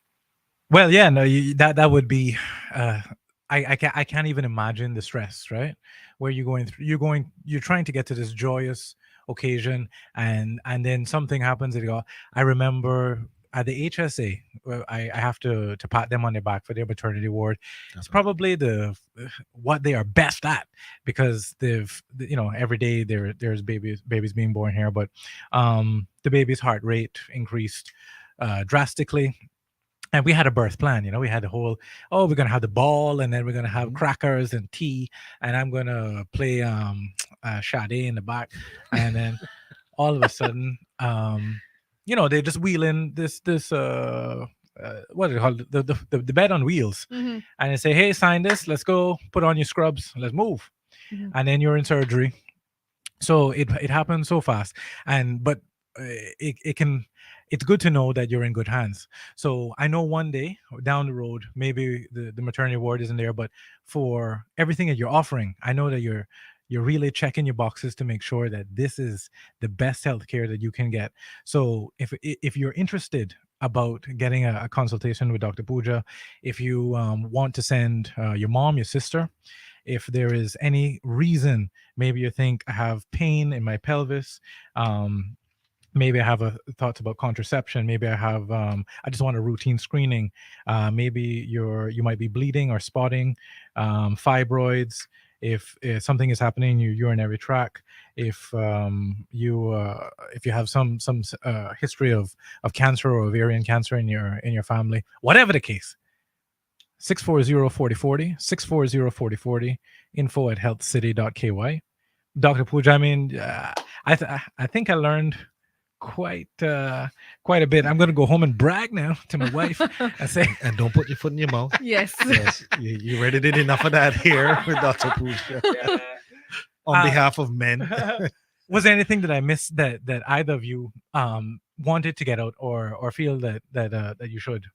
Well, yeah, no, that would be. I can't even imagine the stress, right? Where you're trying to get to this joyous occasion, and then something happens. And you go, I remember at the HSA, I have to pat them on their back for their maternity ward. It's probably what they are best at, because they've, every day there's babies being born here, but the baby's heart rate increased drastically. And we had a birth plan, we had the whole, we're going to have the ball, and then we're going to have crackers and tea, and I'm going to play Sade in the back. And then all of a sudden, they just wheel in this what do they call it? The bed on wheels. Mm-hmm. And they say, hey, sign this, let's go, put on your scrubs, let's move. Mm-hmm. And then you're in surgery. So it happens so fast. But it's good to know that you're in good hands. So I know one day down the road, maybe the maternity ward isn't there, but for everything that you're offering, I know that you're really checking your boxes to make sure that this is the best healthcare that you can get. So if you're interested about getting a consultation with Dr. Pooja, if you want to send your mom, your sister, if there is any reason, maybe you think I have pain in my pelvis, maybe I have thoughts about contraception. Maybe I have, I just want a routine screening. Maybe you might be bleeding or spotting, fibroids. If something is happening in your urinary tract, if you have some history of cancer or ovarian cancer in your family, whatever the case, 640-4040, 640-4040, info@healthcity.ky. Dr. Pooja, I mean, I think I learned quite a bit. I'm going to go home and brag now to my wife and say, and don't put your foot in your mouth. Yes. Yes, you already did enough of that here with Dr. Pooja. On behalf of men. Was there anything that I missed that either of you wanted to get out or feel that you should?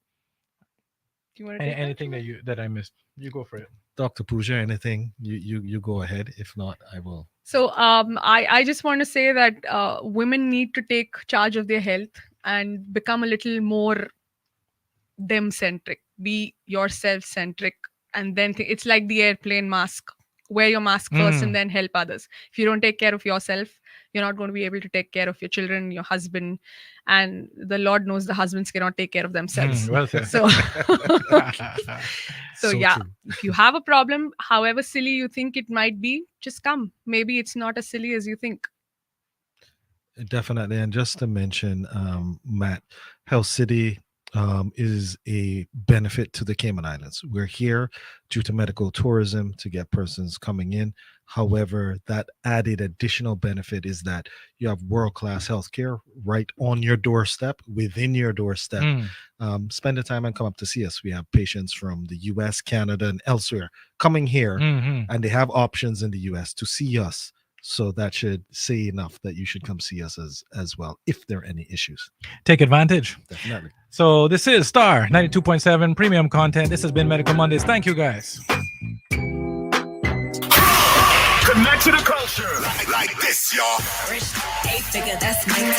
Do you want to anything that I missed? You go for it. Dr. Pooja, anything? You go ahead. If not, I will. So I just want to say that women need to take charge of their health and become a little more them-centric, be yourself-centric, and then it's like the airplane mask. Wear your mask first and then help others. If you don't take care of yourself, you're not going to be able to take care of your children, your husband, and the Lord knows the husbands cannot take care of themselves. Well said. So So yeah, true. if you have a problem, however silly you think it might be, just come. Maybe it's not as silly as you think. Definitely. And just to mention, Matt, Health City is a benefit to the Cayman Islands. We're here due to medical tourism to get persons coming in. However, that added additional benefit is that you have world-class healthcare right on your doorstep, within your doorstep. Spend the time and come up to see us. We have patients from the US, Canada, and elsewhere coming here, and they have options in the US to see us. So that should say enough that you should come see us as well if there are any issues. Take advantage. Definitely. So this is Star 92.7 premium content. This has been Medical Mondays. Thank you, guys. Connect to the culture like this, y'all. Eight figure, that's my type.